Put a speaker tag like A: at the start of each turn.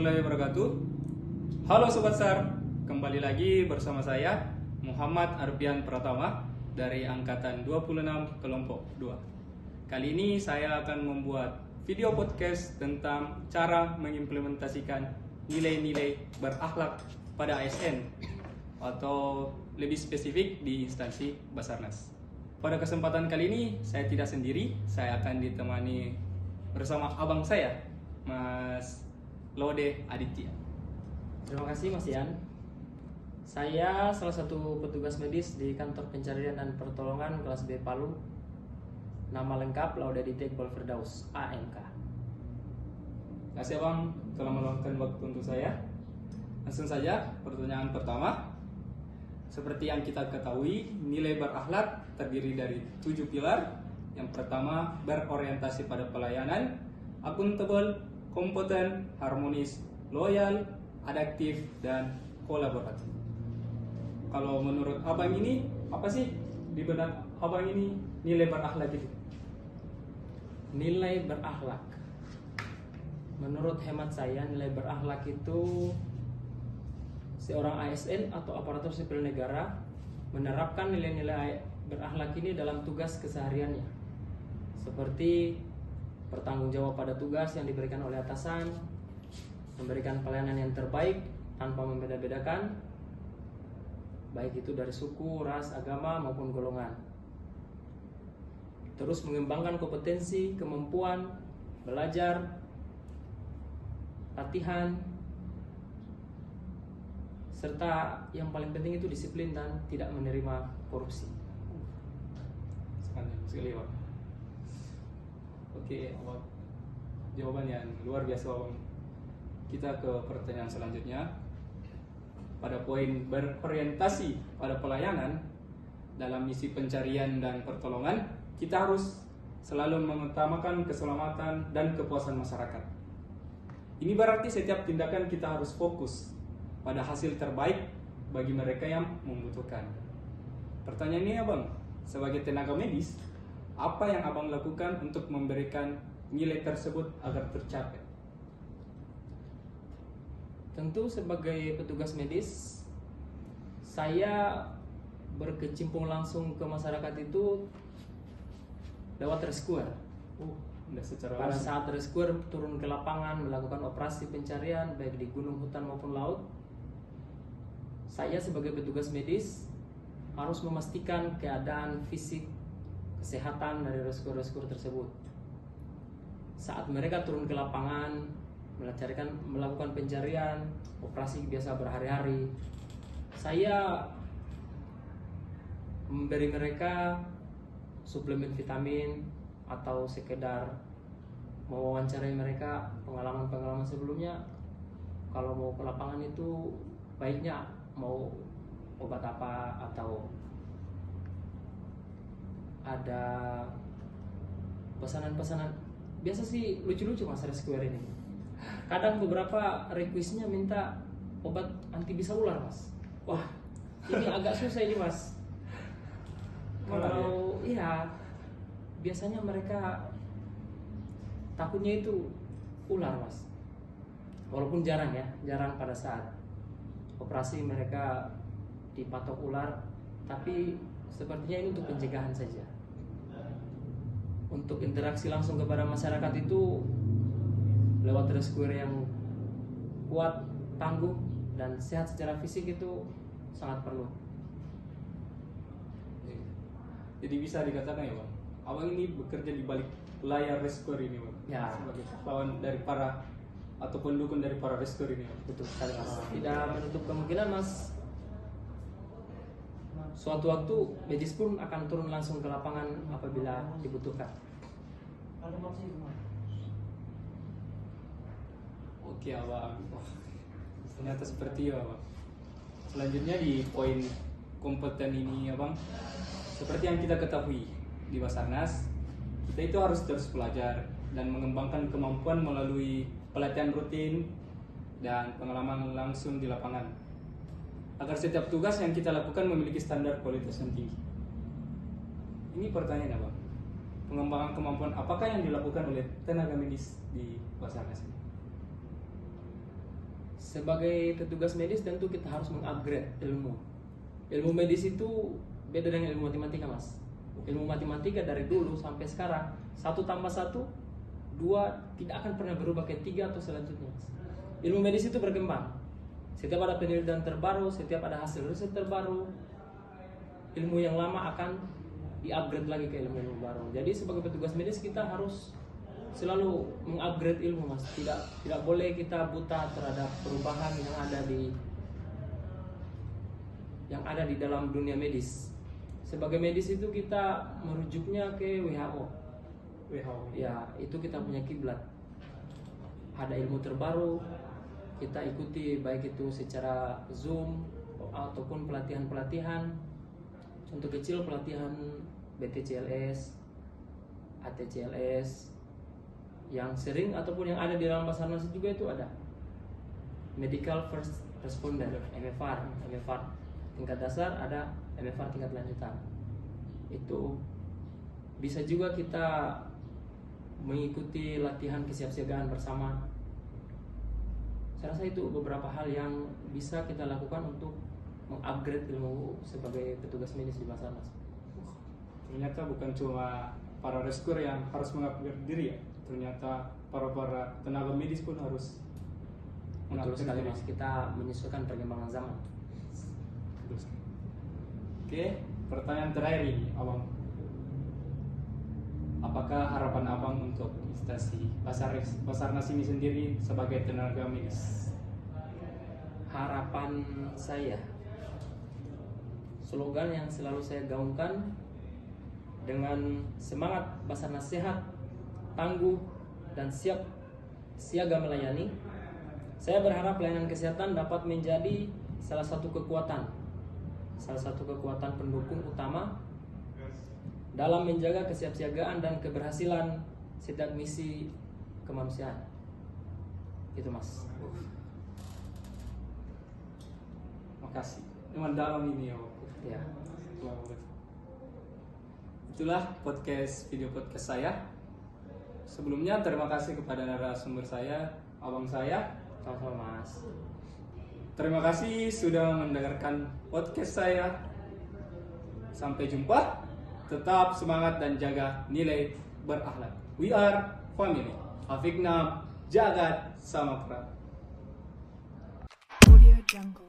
A: warahmatullahi wabarakatuh. Halo Sobat SAR, kembali lagi bersama saya Muhammad Arbian Pratama dari Angkatan 26 Kelompok 2. Kali ini saya akan membuat video podcast tentang cara mengimplementasikan nilai-nilai berakhlak pada ASN atau lebih spesifik di instansi Basarnas. Pada kesempatan kali ini saya tidak sendiri, saya akan ditemani bersama abang saya, Mas Lode Aditya.
B: Terima kasih Mas Ian. Saya salah satu petugas medis di Kantor Pencarian dan Pertolongan kelas B Palu. Nama lengkap Lode Aditya Iqbal Firdaus, AMK.
A: Terima kasih abang telah meluangkan waktu untuk saya. Langsung saja pertanyaan pertama. Seperti yang kita ketahui, nilai berakhlak terdiri dari 7 pilar. Yang pertama, berorientasi pada pelayanan, akuntabel, kompeten, harmonis, loyal, adaptif, dan kolaboratif. Kalau menurut abang ini, apa sih di benak abang ini nilai berakhlak itu?
B: Nilai berakhlak. Menurut hemat saya, nilai berakhlak itu seorang ASN atau aparatur sipil negara menerapkan nilai-nilai berakhlak ini dalam tugas kesehariannya, seperti bertanggung jawab pada tugas yang diberikan oleh atasan, memberikan pelayanan yang terbaik tanpa membeda-bedakan, baik itu dari suku, ras, agama maupun golongan. Terus mengembangkan kompetensi, kemampuan, belajar, latihan, serta yang paling penting itu disiplin dan tidak menerima korupsi.
A: Sangat sekali, Pak. Oke, Abang. Jawaban yang luar biasa, Abang. Kita ke pertanyaan selanjutnya. Pada poin berorientasi pada pelayanan dalam misi pencarian dan pertolongan, kita harus selalu mengutamakan keselamatan dan kepuasan masyarakat. Ini berarti setiap tindakan kita harus fokus pada hasil terbaik bagi mereka yang membutuhkan. Pertanyaannya, Abang, sebagai tenaga medis, apa yang abang lakukan untuk memberikan nilai tersebut agar tercapai?
B: Tentu sebagai petugas medis, saya berkecimpung langsung ke masyarakat itu lewat rescuer.
A: Secara
B: Pada saat rescuer turun ke lapangan melakukan operasi pencarian baik di gunung, hutan maupun laut, saya sebagai petugas medis harus memastikan keadaan fisik, kesehatan dari rescuer-rescuer tersebut. Saat mereka turun ke lapangan, melakukan pencarian, operasi biasa berhari-hari, saya memberi mereka suplemen vitamin atau sekedar mewawancarai mereka pengalaman-pengalaman sebelumnya. Kalau mau ke lapangan itu baiknya mau obat apa, atau ada pesanan-pesanan. Biasa sih lucu-lucu Mas rescuer ini. Kadang beberapa requestnya minta obat anti bisa ular, Mas. Wah, ini agak susah ini, Mas. Kalau iya, biasanya mereka takutnya itu ular, Mas. Walaupun jarang ya, jarang pada saat operasi mereka dipatok ular, tapi sepertinya ini untuk pencegahan saja. Untuk interaksi langsung kepada masyarakat itu lewat rescuer yang kuat, tangguh, dan sehat secara fisik itu sangat perlu.
A: Jadi bisa dikatakan ya, Bang, abang ini bekerja di balik layar rescuer ini, Bang.
B: Ya.
A: Sebagai pahlawan dari para atau pendukung dari para rescuer ini, Bang.
B: Betul sekali, Mas. Tidak menutup kemungkinan, Mas, suatu waktu medis pun akan turun langsung ke lapangan apabila dibutuhkan.
A: Oke, Abang. Wah, ternyata seperti itu, Abang. Selanjutnya di poin kompeten ini, Abang, seperti yang kita ketahui di Basarnas, kita itu harus terus belajar dan mengembangkan kemampuan melalui pelatihan rutin dan pengalaman langsung di lapangan, agar setiap tugas yang kita lakukan memiliki standar kualitas yang tinggi. Ini pertanyaan, Abang. Pengembangan kemampuan apakah yang dilakukan oleh tenaga medis di Basarnas ini?
B: Sebagai petugas medis tentu kita harus mengupgrade ilmu. Ilmu medis itu beda dengan ilmu matematika, Mas. Ilmu matematika dari dulu sampai sekarang 1 tambah 1 2 tidak akan pernah berubah ke 3 atau selanjutnya, Mas. Ilmu medis itu berkembang. Setiap ada penelitian terbaru, setiap ada hasil riset terbaru, ilmu yang lama akan di-upgrade lagi ke ilmu baru. Jadi sebagai petugas medis kita harus selalu mengupgrade ilmu, Mas. Tidak boleh kita buta terhadap perubahan yang ada di dalam dunia medis. Sebagai medis itu kita merujuknya ke WHO. Ya, itu kita punya kiblat. Ada ilmu terbaru, kita ikuti baik itu secara Zoom ataupun pelatihan-pelatihan. Contoh kecil pelatihan BTCLS, ATCLS, yang sering ataupun yang ada di dalam Basarnas juga itu ada Medical First Responder, MFR tingkat dasar, ada MFR tingkat lanjutan. Itu bisa juga kita mengikuti latihan kesiapsiagaan bersama. Saya rasa itu beberapa hal yang bisa kita lakukan untuk mengupgrade ilmu sebagai petugas medis di Basarnas.
A: Ternyata bukan cuma para rescuer yang harus mengupgrade diri ya. Ternyata para tenaga medis pun harus
B: Betul sekali, Mas. Kita menyesuaikan perkembangan zaman.
A: Oke, pertanyaan terakhir ini, Abang. Apakah harapan Abang untuk instansi Basarnas ini sendiri sebagai tenaga medis?
B: Harapan saya, slogan yang selalu saya gaungkan, dengan semangat Basarnas sehat, tangguh, dan siaga melayani, saya berharap pelayanan kesehatan dapat menjadi salah satu kekuatan pendukung utama dalam menjaga kesiapsiagaan dan keberhasilan setiap misi kemanusiaan. Itu, Mas.
A: Makasih. Mendalam ini ya. Itulah video podcast saya. Sebelumnya terima kasih kepada narasumber saya, abang saya.
B: Sama-sama, Mas.
A: Terima kasih sudah mendengarkan podcast saya. Sampai jumpa. Tetap semangat dan jaga nilai berakhlak. We are family. Afikna Jagat Samakra.
C: Audio Jungle.